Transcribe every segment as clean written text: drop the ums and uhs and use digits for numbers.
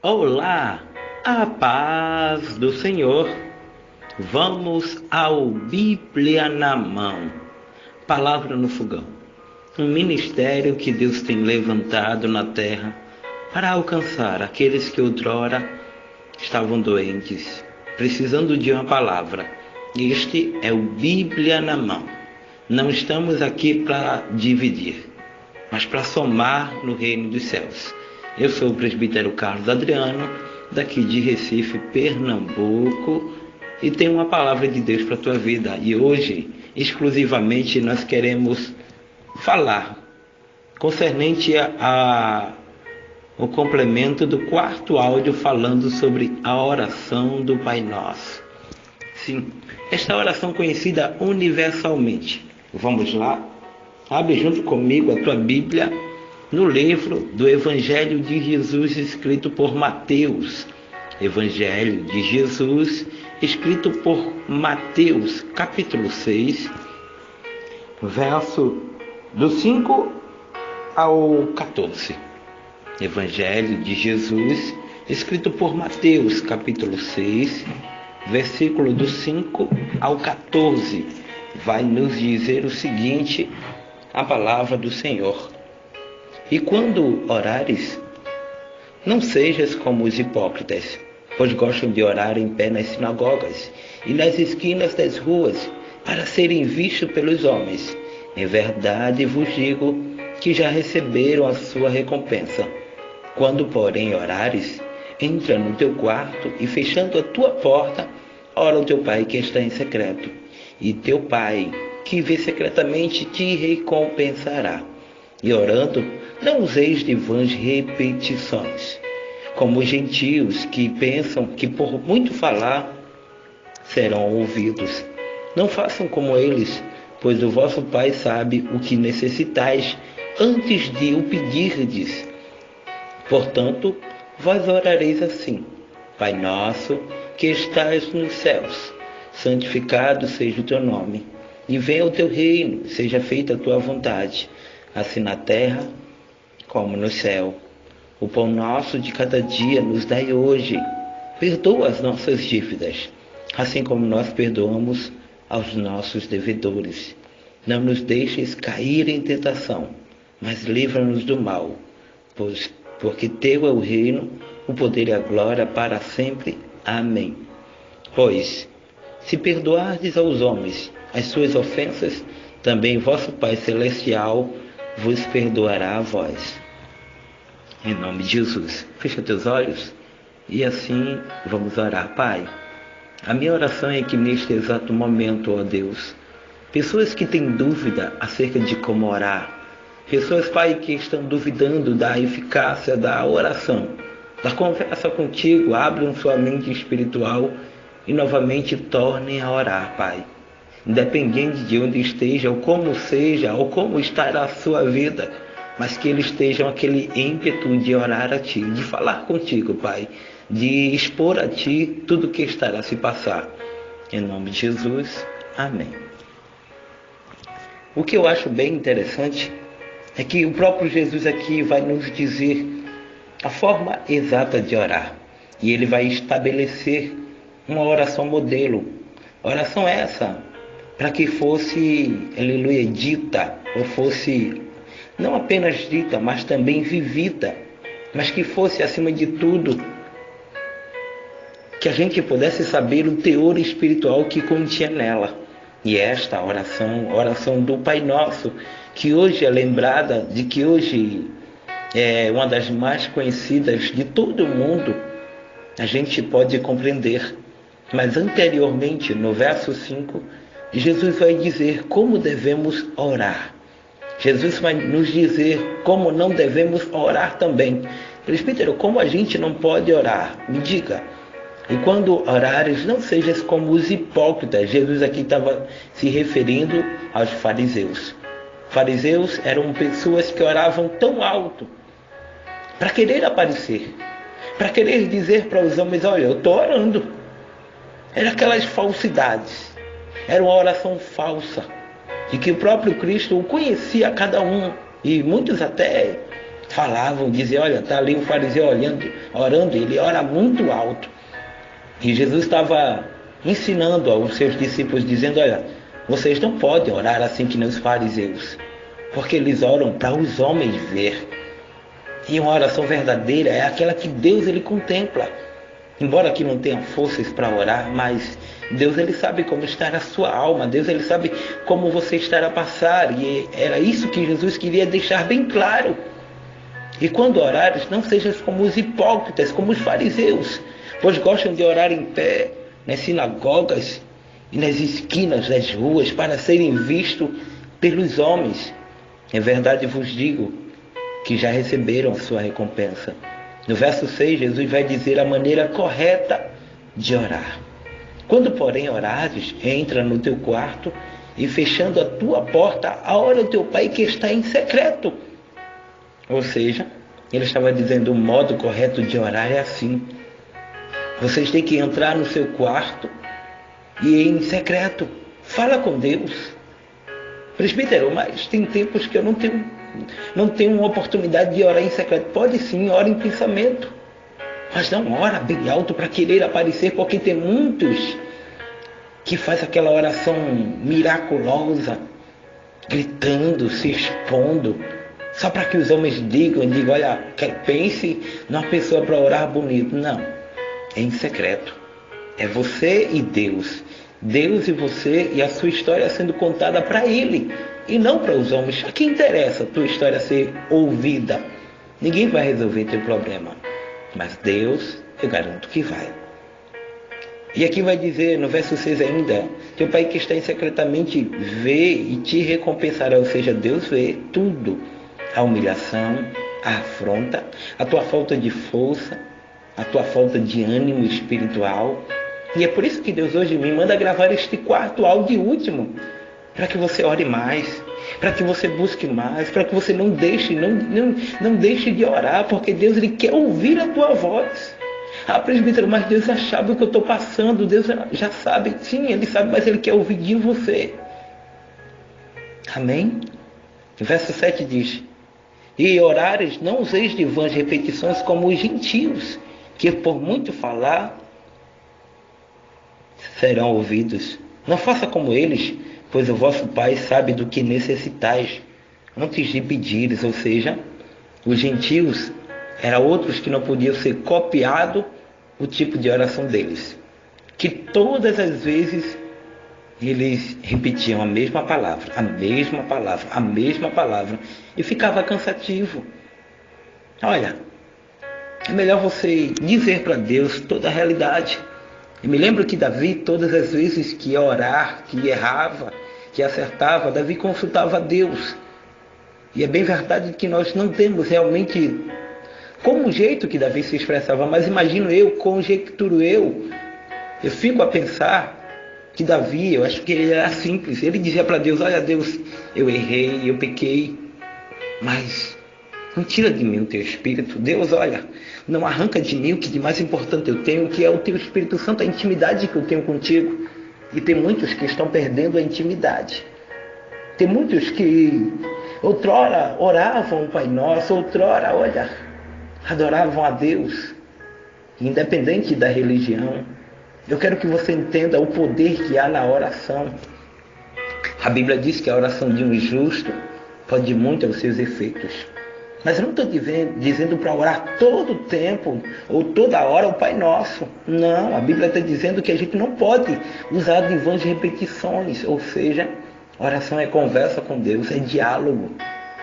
Olá, a paz do Senhor. Vamos ao Bíblia na Mão, Palavra no Fogão. Um ministério que Deus tem levantado na terra para alcançar aqueles que outrora estavam doentes, precisando de uma palavra. Este é o Bíblia na Mão. Não estamos aqui para dividir, mas para somar no reino dos céus. Eu sou o presbítero Carlos Adriano, daqui de Recife, Pernambuco, e tenho uma palavra de Deus para a tua vida. E hoje, exclusivamente, nós queremos falar concernente ao complemento do quarto áudio falando sobre a oração do Pai Nosso. Sim, esta oração conhecida universalmente. Vamos lá? Abre junto comigo a tua Bíblia no livro do Evangelho de Jesus, escrito por Mateus. Evangelho de Jesus, escrito por Mateus, capítulo 6, verso do 5 ao 14. Evangelho de Jesus, escrito por Mateus, capítulo 6, versículo do 5 ao 14. Vai nos dizer o seguinte, a palavra do Senhor. E quando orares, não sejas como os hipócritas, pois gostam de orar em pé nas sinagogas e nas esquinas das ruas, para serem vistos pelos homens. Em verdade vos digo que já receberam a sua recompensa. Quando, porém, orares, entra no teu quarto e, fechando a tua porta, ora ao teu Pai que está em secreto. E teu Pai, que vê secretamente, te recompensará. E orando, não useis de vãs repetições, como os gentios que pensam que por muito falar serão ouvidos. Não façam como eles, pois o vosso Pai sabe o que necessitais antes de o pedirdes. Portanto, vós orareis assim: Pai nosso, que estás nos céus, santificado seja o teu nome, e venha o teu reino, seja feita a tua vontade, assim na terra como no céu. O pão nosso de cada dia nos dai hoje. Perdoa as nossas dívidas, assim como nós perdoamos aos nossos devedores. Não nos deixes cair em tentação, mas livra-nos do mal, porque teu é o reino, o poder e a glória para sempre. Amém. Pois, se perdoardes aos homens as suas ofensas, também vosso Pai Celestial vos perdoará a vós. Em nome de Jesus, fecha teus olhos e assim vamos orar. Pai, a minha oração é que neste exato momento, ó Deus, pessoas que têm dúvida acerca de como orar, pessoas, Pai, que estão duvidando da eficácia da oração, da conversa contigo, abram sua mente espiritual e novamente tornem a orar, Pai. Independente de onde esteja, ou como seja, ou como estará a sua vida, mas que eles estejam aquele ímpeto de orar a Ti, de falar contigo, Pai, de expor a Ti tudo o que estará a se passar. Em nome de Jesus, amém. O que eu acho bem interessante é que o próprio Jesus aqui vai nos dizer a forma exata de orar. E Ele vai estabelecer uma oração modelo. Oração essa para que fosse, aleluia, dita, ou fosse não apenas dita, mas também vivida, mas que fosse, acima de tudo, que a gente pudesse saber o teor espiritual que continha nela. E esta oração, a oração do Pai Nosso, que hoje é lembrada, de que hoje é uma das mais conhecidas de todo o mundo, a gente pode compreender. Mas anteriormente, no verso 5, Jesus vai dizer como devemos orar. Jesus vai nos dizer como não devemos orar também. Presbítero, como a gente não pode orar? Me diga. E quando orares, não sejas como os hipócritas. Jesus aqui estava se referindo aos fariseus. Fariseus eram pessoas que oravam tão alto para querer aparecer, para querer dizer para os homens: olha, eu estou orando. Eram aquelas falsidades. Era uma oração falsa, de que o próprio Cristo o conhecia a cada um, e muitos até falavam, diziam, olha, está ali o fariseu orando, ele ora muito alto. E Jesus estava ensinando aos seus discípulos, dizendo, olha, vocês não podem orar assim que nem os fariseus, porque eles oram para os homens ver. E uma oração verdadeira é aquela que Deus ele contempla. Embora aqui não tenha forças para orar, mas Deus ele sabe como está a sua alma, Deus ele sabe como você está a passar, e era isso que Jesus queria deixar bem claro. E quando orares, não sejas como os hipócritas, como os fariseus, pois gostam de orar em pé, nas sinagogas e nas esquinas das ruas, para serem vistos pelos homens. Em verdade vos digo que já receberam a sua recompensa. No verso 6, Jesus vai dizer a maneira correta de orar. Quando, porém, orares, entra no teu quarto e, fechando a tua porta, ora ao teu Pai que está em secreto. Ou seja, ele estava dizendo o modo correto de orar é assim. Vocês têm que entrar no seu quarto e ir em secreto. Fala com Deus. Presbítero, mas tem tempos que eu não tenho uma oportunidade de orar em secreto. Pode sim, ora em pensamento. Mas não ora bem alto para querer aparecer, porque tem muitos que faz aquela oração miraculosa, gritando, se expondo, só para que os homens digam, olha, pense numa pessoa para orar bonito. Não, é em secreto. É você e Deus. Deus e você e a sua história sendo contada para Ele e não para os homens. A quem interessa a tua história ser ouvida? Ninguém vai resolver teu problema, mas Deus, eu garanto que vai. E aqui vai dizer no verso 6 ainda, teu Pai que está em secretamente vê e te recompensará, ou seja, Deus vê tudo, a humilhação, a afronta, a tua falta de força, a tua falta de ânimo espiritual. E é por isso que Deus hoje me manda gravar este quarto áudio último, para que você ore mais, para que você busque mais, para que você não deixe de orar, porque Deus ele quer ouvir a tua voz. Ah, presbítero, mas Deus já sabe o que eu estou passando, Deus já sabe, sim, Ele sabe, mas Ele quer ouvir de você. Amém? O verso 7 diz, e orares, não useis de vãs repetições como os gentios, que por muito falar serão ouvidos. Não faça como eles, pois o vosso Pai sabe do que necessitais antes de pedires. Ou seja, os gentios eram outros que não podiam ser copiado o tipo de oração deles, que todas as vezes eles repetiam a mesma palavra, e ficava cansativo. Olha, é melhor você dizer para Deus toda a realidade. Eu me lembro que Davi, todas as vezes que ia orar, que errava, que acertava, Davi consultava a Deus. E é bem verdade que nós não temos realmente como o jeito que Davi se expressava, mas imagino conjecturo eu fico a pensar que Davi, eu acho que ele era simples. Ele dizia para Deus, olha Deus, eu errei, eu pequei, mas não tira de mim o teu Espírito. Deus, olha, não arranca de mim o que de mais importante eu tenho, que é o teu Espírito Santo, a intimidade que eu tenho contigo. E tem muitos que estão perdendo a intimidade. Tem muitos que outrora oravam o Pai Nosso, outrora, olha, adoravam a Deus, independente da religião. Eu quero que você entenda o poder que há na oração. A Bíblia diz que a oração de um justo pode ir muito aos seus efeitos. Mas eu não estou dizendo para orar todo o tempo ou toda hora o Pai Nosso. Não, a Bíblia está dizendo que a gente não pode usar de vãs repetições. Ou seja, oração é conversa com Deus, é diálogo.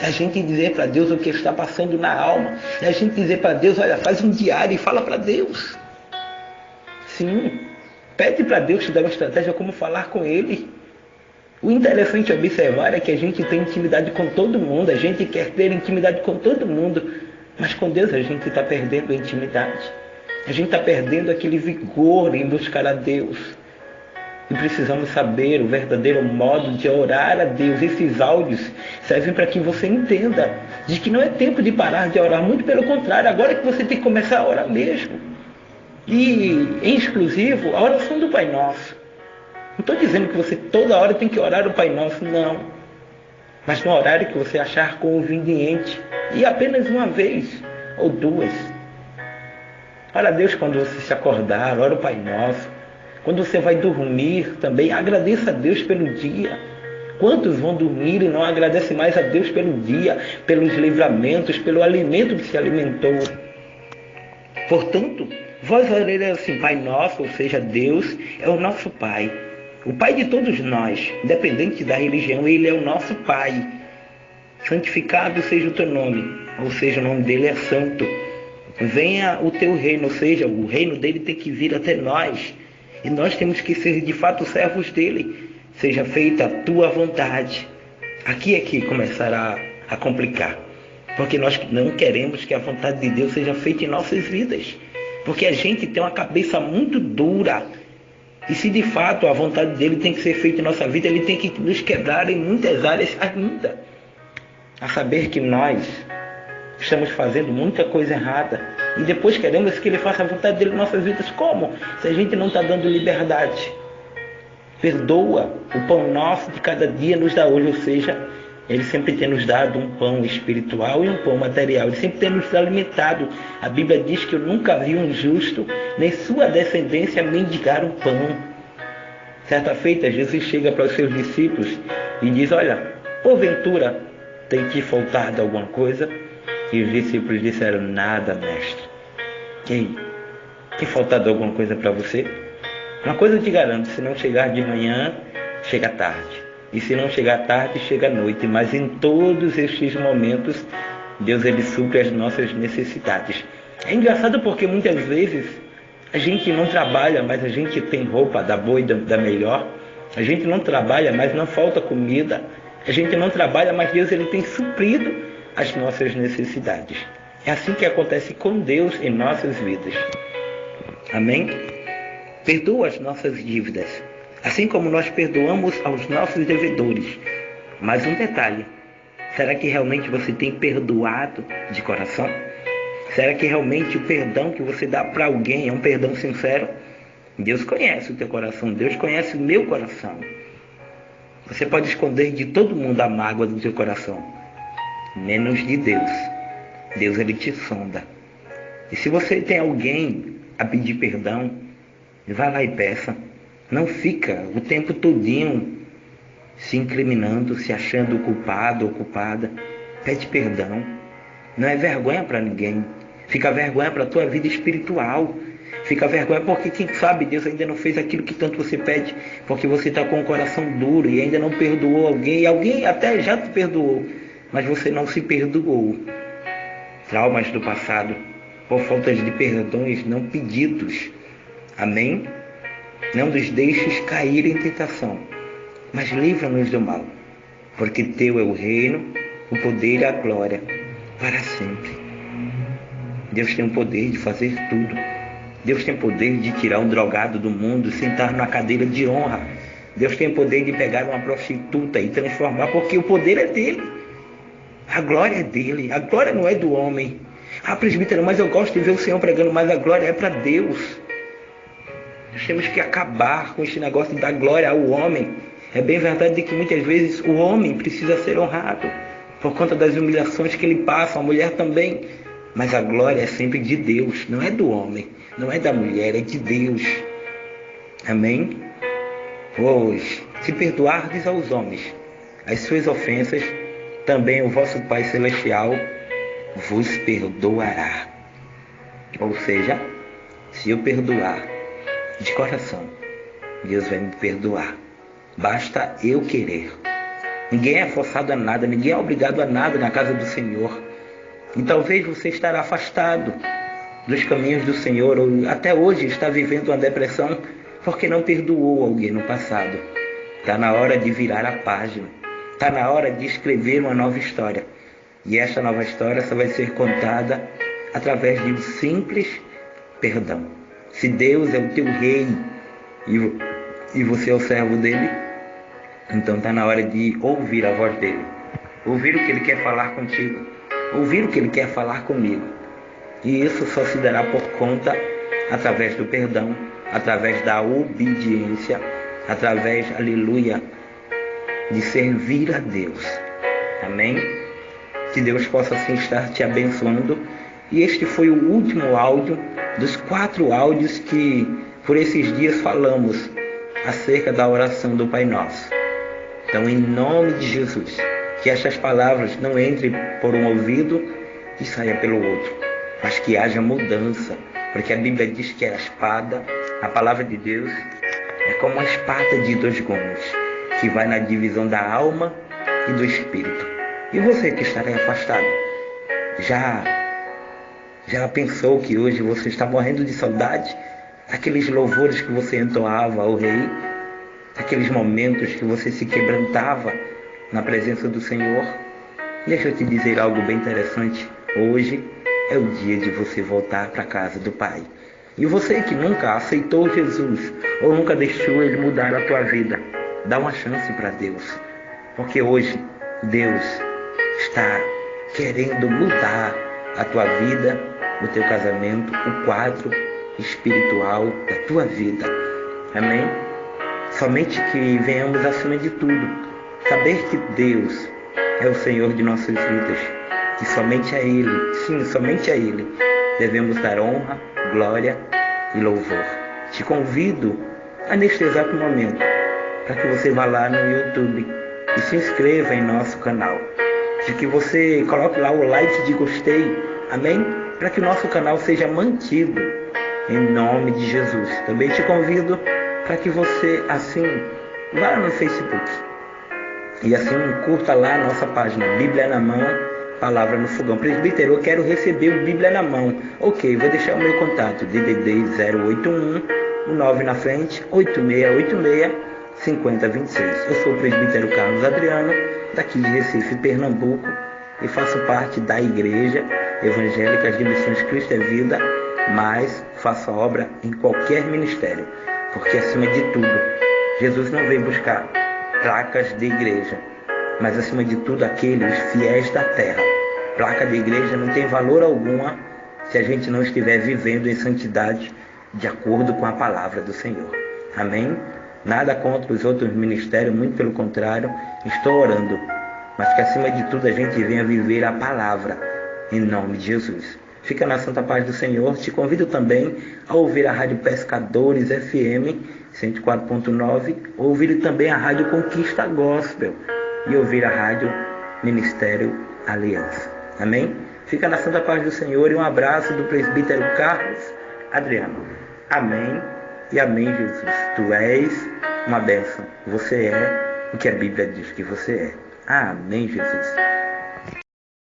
É a gente dizer para Deus o que está passando na alma. É a gente dizer para Deus, olha, faz um diário e fala para Deus. Sim, pede para Deus te dar uma estratégia como falar com Ele. O interessante observar é que a gente tem intimidade com todo mundo, a gente quer ter intimidade com todo mundo, mas com Deus a gente está perdendo a intimidade. A gente está perdendo aquele vigor em buscar a Deus. E precisamos saber o verdadeiro modo de orar a Deus. Esses áudios servem para que você entenda de que não é tempo de parar de orar, muito pelo contrário, agora é que você tem que começar a orar mesmo. E, em exclusivo, a oração do Pai Nosso. Não estou dizendo que você toda hora tem que orar o Pai Nosso, não. mas no horário que você achar conveniente, e apenas uma vez ou duas. Ora a Deus quando você se acordar, ora o Pai Nosso. Quando você vai dormir também, agradeça a Deus pelo dia. Quantos vão dormir e não agradecem mais a Deus pelo dia, pelos livramentos, pelo alimento que se alimentou? Portanto, vós orareis assim, Pai Nosso, ou seja, Deus é o nosso Pai. O Pai de todos nós, independente da religião, Ele é o nosso Pai. Santificado seja o teu nome, ou seja, o nome dele é santo. Venha o teu reino, ou seja, o reino dele tem que vir até nós. E nós temos que ser de fato servos dele. Seja feita a tua vontade. Aqui é que começará a complicar. Porque nós não queremos que a vontade de Deus seja feita em nossas vidas. Porque a gente tem uma cabeça muito dura. E se de fato a vontade dele tem que ser feita em nossa vida, ele tem que nos quebrar em muitas áreas ainda. A saber que nós estamos fazendo muita coisa errada. E depois queremos que ele faça a vontade dele em nossas vidas. Como? Se a gente não está dando liberdade. Perdoa, o pão nosso de cada dia nos dá hoje. Ou seja, ele sempre tem nos dado um pão espiritual e um pão material. Ele sempre tem nos alimentado. A Bíblia diz que eu nunca vi um justo, nem sua descendência mendigar o pão. Certa feita, Jesus chega para os seus discípulos e diz, olha, porventura tem te faltado alguma coisa? E os discípulos disseram, nada, mestre. Ei, tem faltado alguma coisa para você? Uma coisa eu te garanto, se não chegar de manhã, chega tarde. E se não chegar tarde, chega à noite. Mas em todos estes momentos, Deus ele supre as nossas necessidades. É engraçado porque muitas vezes a gente não trabalha, mas a gente tem roupa da boa e da melhor. A gente não trabalha, mas não falta comida. A gente não trabalha, mas Deus ele tem suprido as nossas necessidades. É assim que acontece com Deus em nossas vidas. Amém? Perdoa as nossas dívidas, assim como nós perdoamos aos nossos devedores. Mas um detalhe, será que realmente você tem perdoado de coração? Será que realmente o perdão que você dá para alguém é um perdão sincero? Deus conhece o teu coração, Deus conhece o meu coração. Você pode esconder de todo mundo a mágoa do teu coração, menos de Deus. Deus ele te sonda. E se você tem alguém a pedir perdão, vá lá e peça. Não fica o tempo todinho se incriminando, se achando culpado ou culpada. Pede perdão. Não é vergonha para ninguém. Fica vergonha para a tua vida espiritual. Fica vergonha porque quem sabe Deus ainda não fez aquilo que tanto você pede. Porque você está com o coração duro e ainda não perdoou alguém. E alguém até já te perdoou, mas você não se perdoou. Traumas do passado, por falta de perdões não pedidos. Amém? Não nos deixes cair em tentação, mas livra-nos do mal. Porque teu é o reino, o poder e a glória, para sempre. Deus tem o poder de fazer tudo. Deus tem o poder de tirar um drogado do mundo, sentar numa cadeira de honra. Deus tem o poder de pegar uma prostituta e transformar, porque o poder é dele. A glória é dele, a glória não é do homem. Ah, presbítero, mas eu gosto de ver o Senhor pregando, mas a glória é para Deus. Nós temos que acabar com esse negócio de dar glória ao homem. É bem verdade que muitas vezes o homem precisa ser honrado por conta das humilhações que ele passa, a mulher também. Mas a glória é sempre de Deus, não é do homem, não é da mulher, é de Deus. Amém? Pois, se perdoardes aos homens as suas ofensas, também o vosso Pai Celestial vos perdoará. Ou seja, se eu perdoar de coração, Deus vai me perdoar. Basta eu querer. Ninguém é forçado a nada, ninguém é obrigado a nada na casa do Senhor. E talvez você estará afastado dos caminhos do Senhor, ou até hoje está vivendo uma depressão porque não perdoou alguém no passado. Está na hora de virar a página. Está na hora de escrever uma nova história. E esta nova história só vai ser contada através de um simples perdão. Se Deus é o teu rei e você é o servo dele, então está na hora de ouvir a voz dele. Ouvir o que ele quer falar contigo. Ouvir o que ele quer falar comigo. E isso só se dará por conta através do perdão, através da obediência, através, aleluia, de servir a Deus. Amém? Que Deus possa assim estar te abençoando. E este foi o último áudio dos 4 áudios que por esses dias falamos acerca da oração do Pai Nosso. Então, em nome de Jesus, que estas palavras não entrem por um ouvido e saia pelo outro, mas que haja mudança, porque a Bíblia diz que a espada, a palavra de Deus, é como uma espada de 2 gumes, que vai na divisão da alma e do espírito. E você que está aí afastado, já pensou que hoje você está morrendo de saudade daqueles louvores que você entoava ao Rei, daqueles momentos que você se quebrantava na presença do Senhor? Deixa eu te dizer algo bem interessante. Hoje é o dia de você voltar para a casa do Pai. E você que nunca aceitou Jesus ou nunca deixou Ele mudar a tua vida, dá uma chance para Deus. Porque hoje Deus está querendo mudar a tua vida, o teu casamento, o quadro espiritual da tua vida. Amém? Somente que venhamos acima de tudo saber que Deus é o Senhor de nossas vidas, que somente a Ele, sim, somente a Ele, devemos dar honra, glória e louvor. Te convido a neste exato momento para que você vá lá no YouTube e se inscreva em nosso canal, de que você coloque lá o like de gostei, amém? Para que o nosso canal seja mantido em nome de Jesus. Também te convido para que você assim vá no Facebook e assim curta lá a nossa página Bíblia na Mão, Palavra no Fogão. Presbítero, eu quero receber o Bíblia na Mão. Ok, vou deixar o meu contato, DDD 081, o 9 na frente, 8686-5026. Eu sou o presbítero Carlos Adriano, daqui de Recife, Pernambuco, e faço parte da Igreja Evangélica de Missões Cristo é Vida, mas faço a obra em qualquer ministério, porque acima de tudo, Jesus não veio buscar placas de igreja, mas acima de tudo aqueles fiéis da terra. Placa de igreja não tem valor alguma se a gente não estiver vivendo em santidade de acordo com a palavra do Senhor. Amém? Nada contra os outros ministérios, muito pelo contrário, estou orando, mas que acima de tudo a gente venha viver a palavra em nome de Jesus. Fica na santa paz do Senhor. Te convido também a ouvir a Rádio Pescadores FM 104.9, ouvir também a Rádio Conquista Gospel e ouvir a Rádio Ministério Aliança. Amém? Fica na santa paz do Senhor e um abraço do presbítero Carlos Adriano. Amém e amém, Jesus. Tu és uma bênção. Você é o que a Bíblia diz que você é. Amém, Jesus.